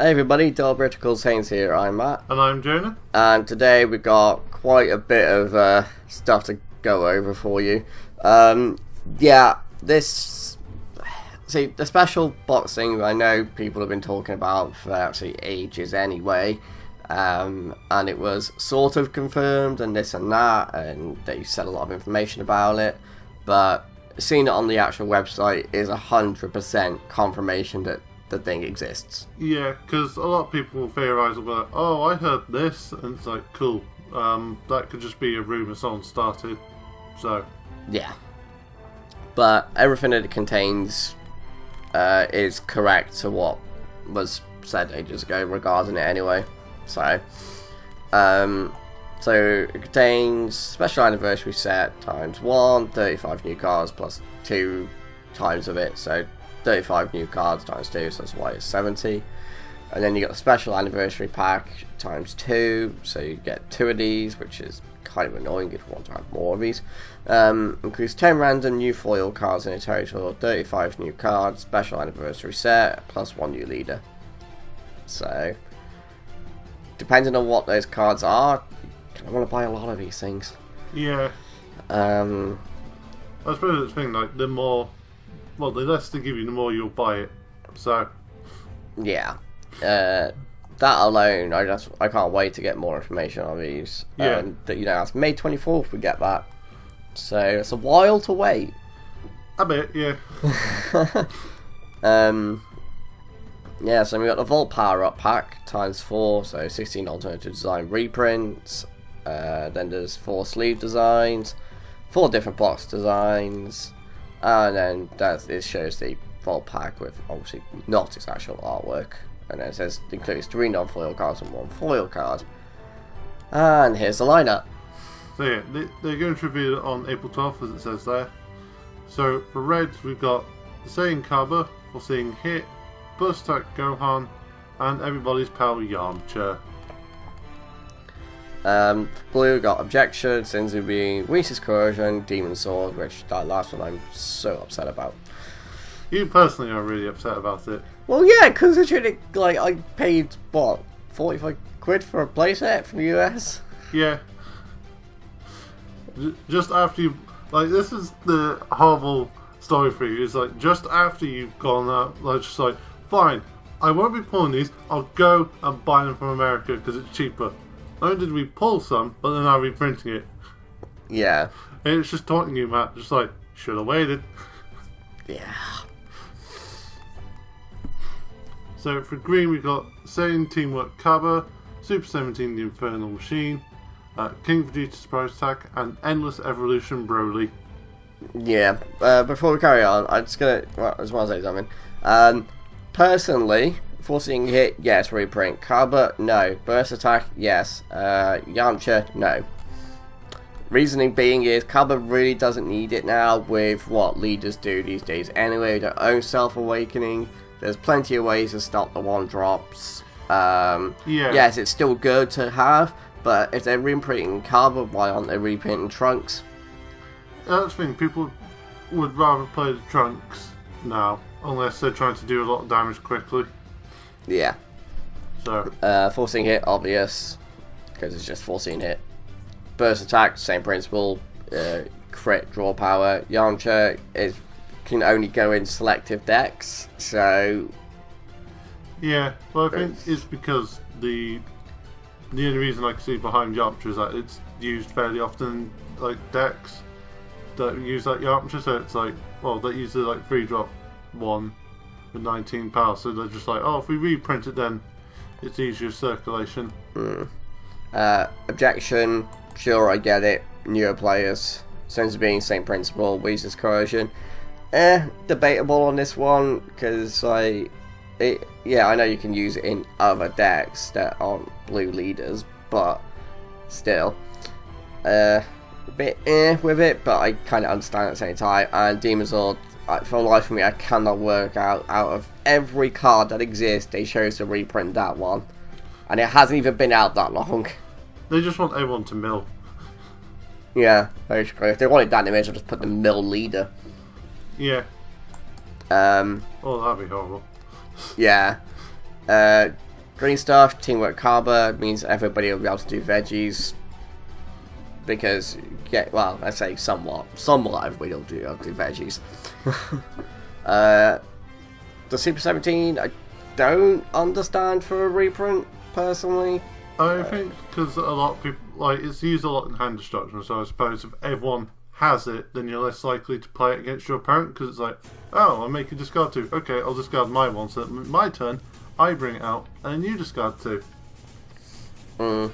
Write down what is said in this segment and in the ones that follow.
Hey everybody, Britical Saiyans here, I'm Matt. And I'm Jonah. And today we've got quite a bit of stuff to go over for you. The special boxing I know people have been talking about for actually ages anyway. And it was sort of confirmed and this and that, and they said a lot of information about it. But seeing it on the actual website is 100% confirmation that the thing exists. Yeah, because a lot of people theorise about, oh, I heard this, and it's like, cool, that could just be a rumour someone started, so... Yeah. But everything that it contains is correct to what was said ages ago regarding it anyway. So it contains special anniversary set times 1, 35 new cards plus 2 times of it, so 35 new cards times 2, so that's why it's 70. And then you got the special anniversary pack times 2, so you get 2 of these, which is kind of annoying if you want to have more of these. Includes 10 random new foil cards in a total, 35 new cards, special anniversary set, plus 1 new leader. So, depending on what those cards are, I want to buy a lot of these things. Yeah. I suppose it's the thing, like, the more... Well, the less they give you, the more you'll buy it. So, yeah, that alone, I can't wait to get more information on these. Yeah. It's May 24th we get that, so it's a while to wait. A bit, yeah. Yeah, so we got the Vault Power Up pack times 4, so 16 alternative design reprints. Then there's 4 sleeve designs, 4 different box designs. And then it shows the Vault pack with obviously not its actual artwork. And then it says it includes 3 non-foil cards and 1 foil card. And here's the lineup. So yeah, they're going to reveal it on April 12th, as it says there. So for Reds, we've got the Saiyan Kaba, Foreseeing Hit, Burst Attack Gohan, and Everybody's Pal Yamcha. Blue got Objection, Sinzubi, Whis' Coercion, Demon Sword, which that last one I'm so upset about. You personally are really upset about it. Well, yeah, because I paid, what, 45 quid for a playset from the US? Yeah. Just after you... Like, this is the horrible story for you. It's like, just after you've gone out, like, just like, fine, I won't be pulling these, I'll go and buy them from America because it's cheaper. Not only did we pull some, but they're now reprinting it. Yeah. And it's just taunting you, Matt. Just like, should have waited. Yeah. So for green, we've got Saiyan Teamwork Kaba, Super 17 The Infernal Machine, King Vegeta Surprise Attack, and Endless Evolution Broly. Yeah. Before we carry on, I just want to say something. Personally, Foreseeing Hit, yes. Reprint. Kaba, no. Burst Attack, yes. Yamcha, no. Reasoning being is Kaba really doesn't need it now with what leaders do these days anyway, their own self-awakening. There's plenty of ways to stop the one-drops. Yeah. Yes, it's still good to have, but if they're reprinting Kaba, why aren't they reprinting Trunks? That's the thing, people would rather play the Trunks now, unless they're trying to do a lot of damage quickly. Yeah. So Foreseeing Hit, obvious, because it's just Foreseeing Hit. Burst Attack, same principle. Crit, draw power. Yamcha can only go in selective decks, so... Yeah, well I think it's because the only reason I can see behind Yamcha is that it's used fairly often in, like, decks that use like Yamcha, so it's like, well, they use the like 3-drop one with 19 power, so they're just like, oh, if we reprint it then it's easier circulation. Objection, sure, I get it, newer players, since being same principle, Whis' Coercion, debatable on this one, because I know you can use it in other decks that aren't blue leaders, but still, a bit with it, but I kind of understand at the same time. And Demon Sword, for the life of me, I cannot work out of every card that exists, they chose to reprint that one, and it hasn't even been out that long. They just want everyone to mill. Yeah, basically. If they wanted that, they may as well just put the mill leader. Yeah. Oh, that'd be horrible. Yeah. Green stuff, Teamwork Carver, means everybody will be able to do veggies. Because, well, I say somewhat everybody will do veggies. The Super 17, I don't understand for a reprint, personally. I think because a lot of people, like, it's used a lot in hand destruction, so I suppose if everyone has it, then you're less likely to play it against your opponent, because it's like, oh, I'm making discard 2. Okay, I'll discard my one, so that my turn, I bring it out, and you discard 2.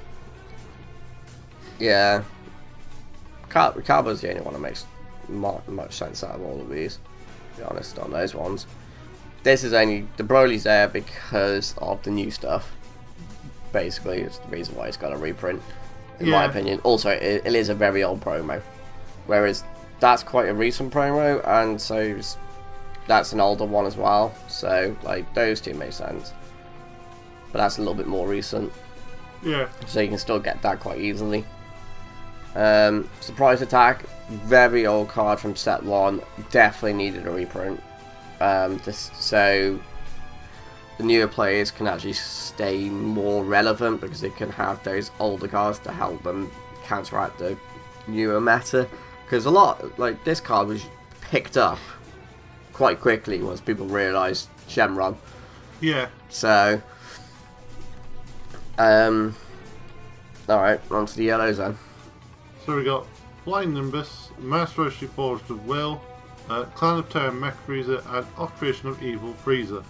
Yeah. Carver's the only one that makes much sense out of all of these, to be honest, on those ones. This is only, the Broly's there because of the new stuff. Basically, it's the reason why it's got a reprint, in my opinion. Also, it is a very old promo, whereas that's quite a recent promo, and so that's an older one as well. So, like, those two make sense, but that's a little bit more recent. Yeah. So you can still get that quite easily. Surprise Attack, very old card from set 1, definitely needed a reprint. So the newer players can actually stay more relevant because they can have those older cards to help them counteract the newer meta. Because a lot, like, this card was picked up quite quickly once people realised Shenron. Yeah. So, alright, on to the yellows then. So we got Flying Nimbus, Master Roshi Forged of Will, Clan of Terror Mech Freezer, and Occupation of Evil Freezer.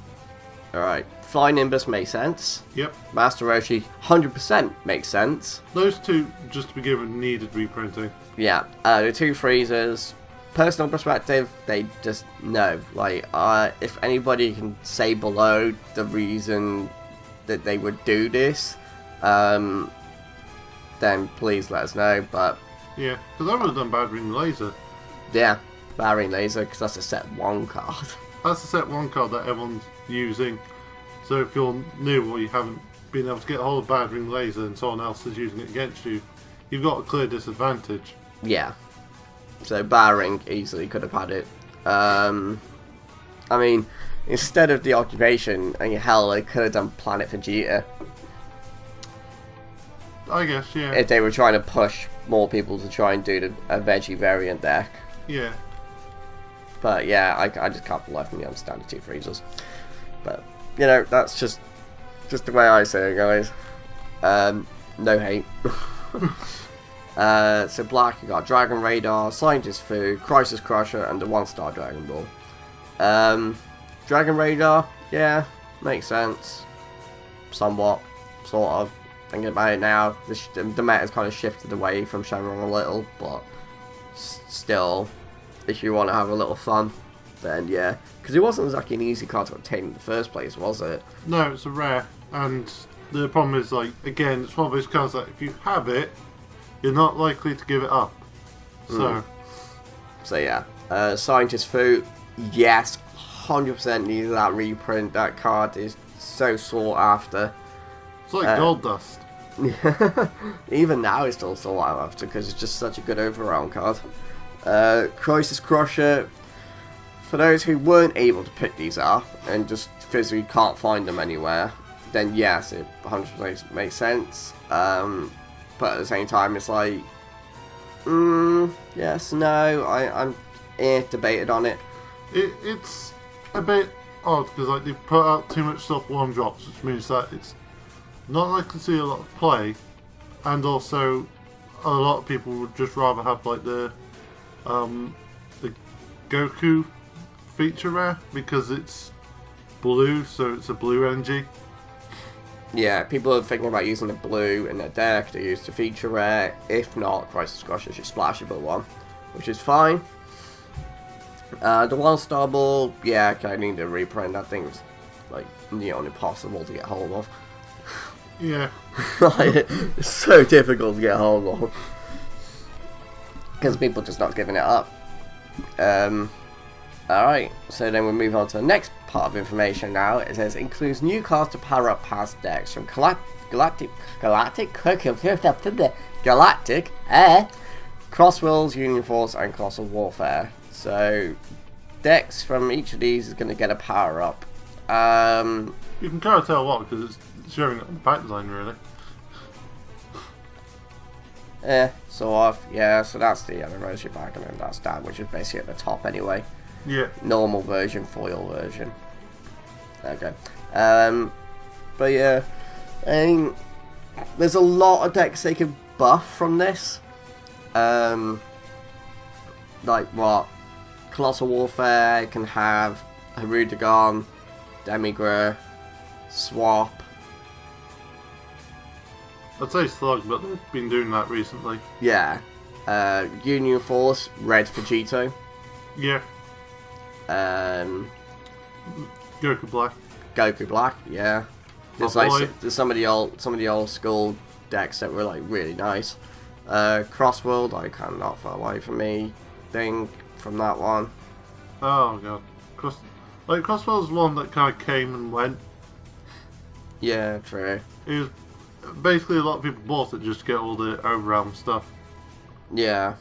Alright, Flying Nimbus makes sense. Yep. Master Roshi 100% makes sense. Those two, just to begin with, needed reprinting. Yeah, the two freezers, personal perspective, they just no. Like, if anybody can say below the reason that they would do this, then please let us know. But yeah, because I would have done Bad Ring Laser. Yeah, Bad Ring Laser, because that's a set 1 card. That's a set 1 card that everyone's using. So if you're new or you haven't been able to get a hold of Bad Ring Laser and someone else is using it against you, you've got a clear disadvantage. Yeah. So Bad Ring easily could have had it. I mean, instead of the Occupation, I mean, hell, they could have done Planet Vegeta. I guess, yeah. If they were trying to push more people to try and do a veggie variant deck. Yeah. But yeah, I just can't for the life of me understand the two freezers. But, you know, that's just the way I say it, guys. No hate. So black, you got Dragon Radar, Scientist Food, Crisis Crusher, and the 1-star Dragon Ball. Dragon Radar, yeah, makes sense. Somewhat, sort of. Thinking about it now, the meta's kind of shifted away from Shenron a little, but still, if you want to have a little fun, then yeah. Because it wasn't exactly an easy card to obtain in the first place, was it? No, it's a rare, and the problem is, like, again, it's one of those cards that if you have it, you're not likely to give it up. So yeah. Scientist Food, yes, 100% needed that reprint. That card is so sought after. It's like gold dust. Even now it's still sought after because it's just such a good overround card. Crisis Crusher, for those who weren't able to pick these up and just physically can't find them anywhere, then yes, it 100% makes sense. But at the same time, it's like, yes, no, I'm debated on it. It's a bit odd because, like, they've put out too much stuff 1-drops, which means that it's not likely to see a lot of play, and also a lot of people would just rather have, like, the Goku feature rare because it's blue, so it's a blue energy. Yeah, people are thinking about using the blue in their deck to use the feature rare. If not, Crisis Crusher is your splashable one, which is fine. The 1-star ball, yeah, I need a reprint. That thing was, like, nearly impossible to get hold of. Yeah. It's so difficult to get hold of. Because people just not giving it up. Alright, so then we'll move on to the next part of information now. It says, includes new cards to power up past decks from Galactic, Crosswills, Union Force, and Colossal Warfare. So, decks from each of these is going to get a power up. You can kind of tell what, because it's showing it on the pack design, really. Sort of. Yeah, so that's the anniversary pack, and then that's that, which is basically at the top anyway. Yeah. Normal version, foil version. Okay. But yeah, I mean, there's a lot of decks they can buff from this. Like what? Colossal Warfare can have Harudagon, Demigra, Swap. I'd say Slug, but they've been doing that recently. Yeah. Union Force, red Vegito. Yeah. Goku Black. Goku Black, yeah. There's there's some of the old school decks that were like really nice. Crossworld, I cannot for away from me. Thing from that one. Oh god, Crossworld's one that kind of came and went. Yeah, true. It was basically a lot of people bought it just to get all the overrealm stuff. Yeah.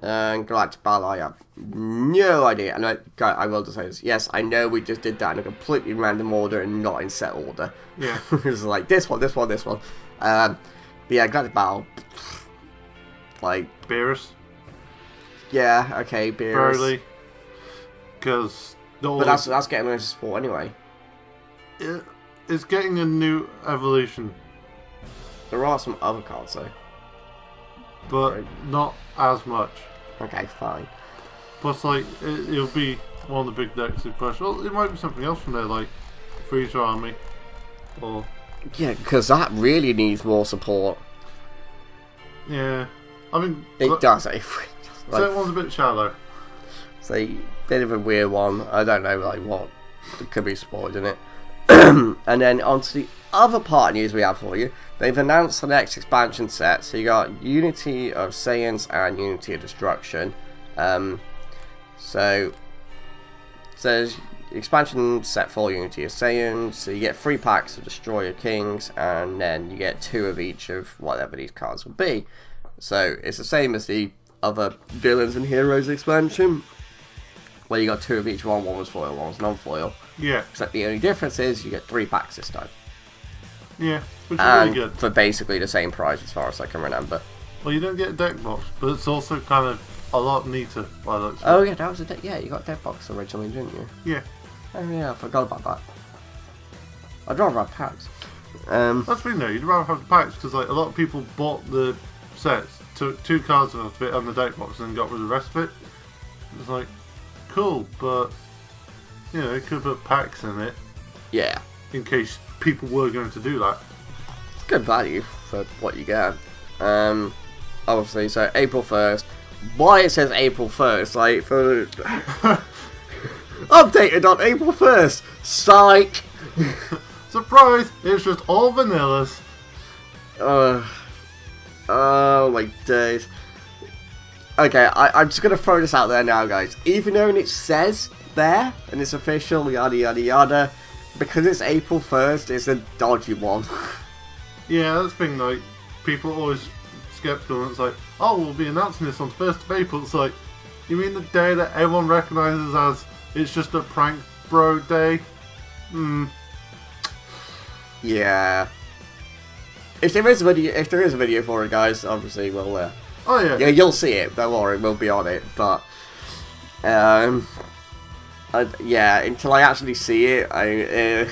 Galactic Battle, I have no idea. And I will just say this. Yes, I know we just did that in a completely random order and not in set order. Yeah. It was like this one. But yeah, Galactic Battle. Like Beerus. Yeah, okay, Beerus. Barely. Because but that's getting into sport anyway. It's getting a new evolution. There are some other cards though. But not as much. Okay, fine. Plus, like, it'll be one of the big decks to push. Well, it might be something else from there, like Freezer Army. Or... Yeah, because that really needs more support. Yeah. I mean... It does. Like, so that one's a bit shallow. It's a bit of a weird one. I don't know, like, what could be supported in it. And then on to the other part of news we have for you. They've announced the next expansion set. So you got Unity of Saiyans and Unity of Destruction. So there's expansion set for Unity of Saiyans. So you get 3 packs of Destroyer Kings, and then you get 2 of each of whatever these cards will be. So it's the same as the other Villains and Heroes expansion, where you got 2 of each one. One was foil, one was non-foil. Yeah. Except the only difference is you get 3 packs this time. Yeah, which is really good. For basically the same price as far as I can remember. Well, you don't get a deck box, but it's also kind of a lot neater by the looks of it. Oh yeah, that was a deck. Yeah, you got a deck box originally, didn't you? Yeah. Oh yeah, I forgot about that. I'd rather have packs. That's the thing though, you'd rather have the packs because like a lot of people bought the sets, took 2 cards of it on the deck box and then got rid of the rest of it. It's like, cool, but you know, it could put packs in it. Yeah. In case people were going to do that. It's good value for what you get. Obviously, so April 1st. Why it says April 1st? Like, for... Updated on April 1st! Psych! Surprise! It's just all vanillas. Oh my days. Okay, I'm just going to throw this out there now, guys. Even though it says there, and it's official, yada yada yada, because it's April 1st, it's a dodgy one. Yeah, that's the thing, like, people are always skeptical, and it's like, oh, we'll be announcing this on the 1st of April. It's like, you mean the day that everyone recognises as it's just a prank bro day? Yeah. If there is a video for it, guys, obviously we'll oh yeah, you'll see it, don't worry, we'll be on it, but yeah, until I actually see it, and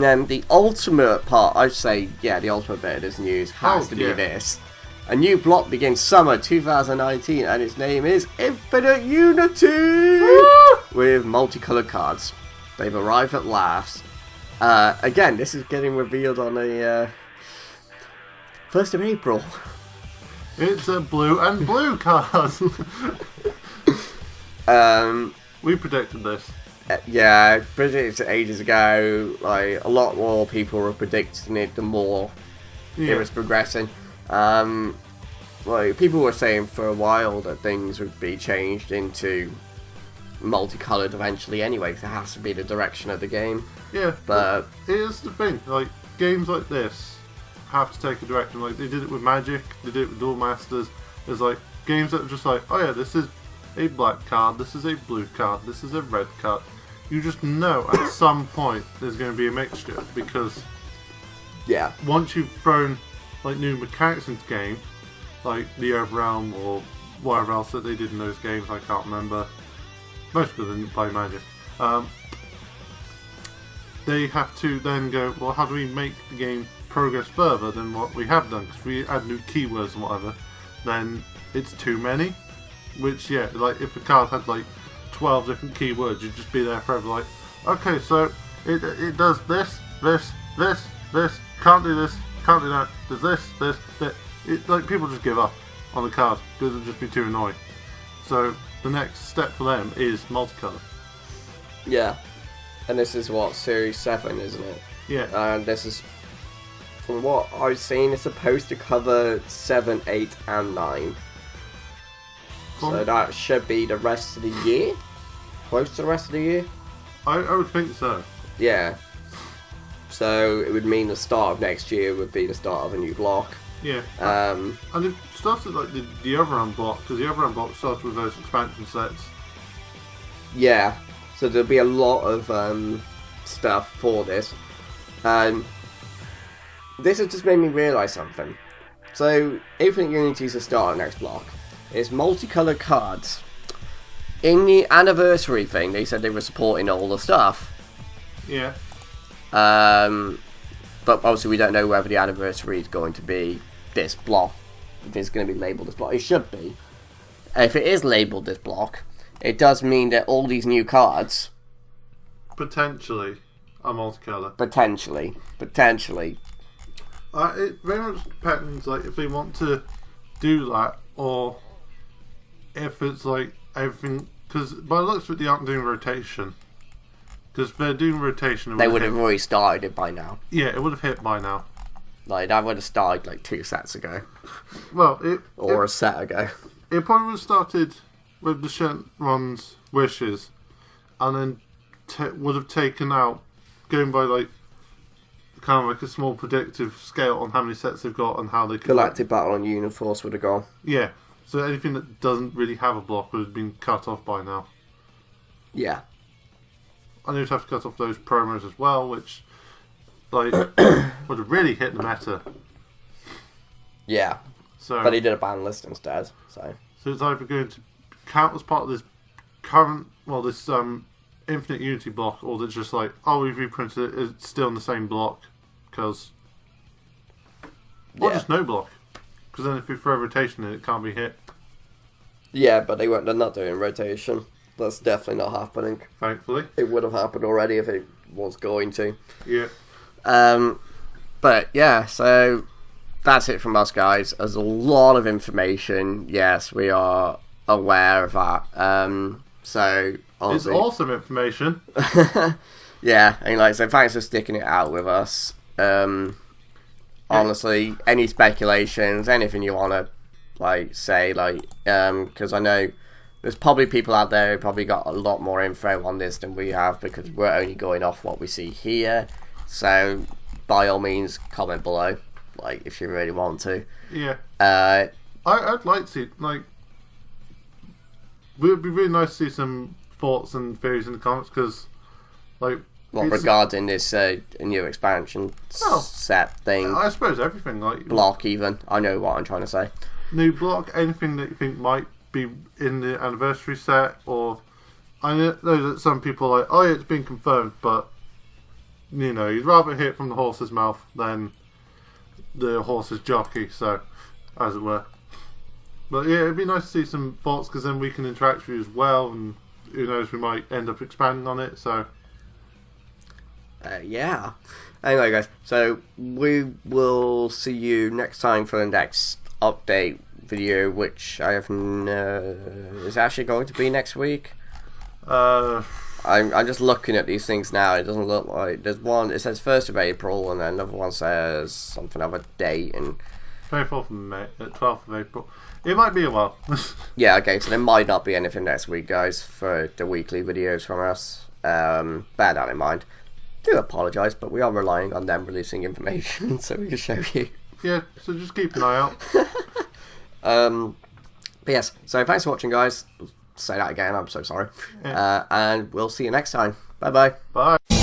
then the ultimate part, I'd say, yeah, the ultimate bit of this news has to be this. A new block begins summer 2019, and its name is Infinite Unity! With multicolored cards. They've arrived at last. Again, this is getting revealed on the 1st of April. It's a blue and blue card. We predicted this. Yeah, predicted it ages ago. Like, a lot more people were predicting it the more it was progressing. Like, people were saying for a while that things would be changed into multicolored eventually anyway, because it has to be the direction of the game. Yeah, but here's the thing, like, games like this have to take a direction. Like, they did it with Magic, they did it with Duel Masters. There's like games that are just like, oh yeah, this is a black card, this is a blue card, this is a red card. you just know at some point there's going to be a mixture, because once you've thrown like new mechanics into the game, like the Overrealm or whatever else that they did in those games, I can't remember. Most of them didn't play Magic. They have to then go, well, how do we make the game progress further than what we have done? Because if we add new keywords and whatever, then it's too many. Which, like if a card had like 12 different keywords, you'd just be there forever like, okay, so it does this, can't do this, can't do that, does this. Like, people just give up on the card because it'd just be too annoying. So the next step for them is multicolour. Yeah. And this is what, Series 7, isn't it? Yeah. And this is, from what I've seen, it's supposed to cover 7, 8, and 9. So that should be the rest of the year? Close to the rest of the year? I would think so. Yeah. So it would mean the start of next year would be the start of a new block. Yeah. And it started like the Overrealm block, because the Overrealm block started with those expansion sets. Yeah. So there'll be a lot of stuff for this. This has just made me realise something. So Infinite Unity's the start of the next block. It's multicoloured cards. In the anniversary thing, they said they were supporting all the stuff. Yeah. But obviously we don't know whether the anniversary is going to be this block. If it's going to be labelled this block. It should be. If it is labelled this block, it does mean that all these new cards... potentially are multicolour. Potentially. It very much depends, like, if they want to do that, or if it's like everything, because by the looks of it, they aren't doing rotation. Because if they're doing rotation, they would have already started it by now. Yeah, it would have hit by now. Like, that would have started like 2 sets ago. Well, a set ago. It probably would have started with the Shenron's wishes, and then would have taken out, going by like kind of like a small predictive scale on how many sets they've got and how they can... Galactic Battle on Uniforce would have gone. Yeah, so anything that doesn't really have a block would have been cut off by now. Yeah. And you'd have to cut off those promos as well, which like would have really hit the meta. Yeah. So, but he did a ban list instead. So it's either going to count as part of this current, this Infinite Unity block, or that's just like, oh, we've reprinted it, it's still in the same block, because... Or just no block. Because then if we throw rotation in, it can't be hit. Yeah, but they're not doing rotation. That's definitely not happening. Thankfully. It would have happened already if it was going to. Yeah. But yeah, so that's it from us, guys. There's a lot of information. Yes, we are aware of that. So honestly, it's awesome information. Yeah, and like, so thanks for sticking it out with us. Honestly, any speculations, anything you want to like say, like, because I know there's probably people out there who probably got a lot more info on this than we have, because we're only going off what we see here. So by all means, comment below, like, if you really want to. Yeah. I'd like to see, like, it would be really nice to see some thoughts and theories in the comments, because, like... What, regarding this new expansion set thing? I suppose everything, like... Block, even. I know what I'm trying to say. New block, anything that you think might be in the anniversary set, or... I know that some people are like, oh yeah, it's been confirmed, but, you know, you'd rather hear it from the horse's mouth than the horse's jockey, so, as it were. But yeah, it'd be nice to see some thoughts, because then we can interact with you as well, and who knows, we might end up expanding on it, so... Yeah. Anyway, guys, so we will see you next time for the next update video, which I have is actually going to be next week. I'm just looking at these things now. It doesn't look like there's one. It says 1st of April, and then another one says something of a date and 24th of May, 12th of April. It might be a while. Yeah. Okay. So there might not be anything next week, guys, for the weekly videos from us. Bear that in mind. I do apologise, but we are relying on them releasing information so we can show you. Yeah, so just keep an eye out. But yes, so thanks for watching, guys. Say that again, I'm so sorry. Yeah. And we'll see you next time. Bye bye. Bye.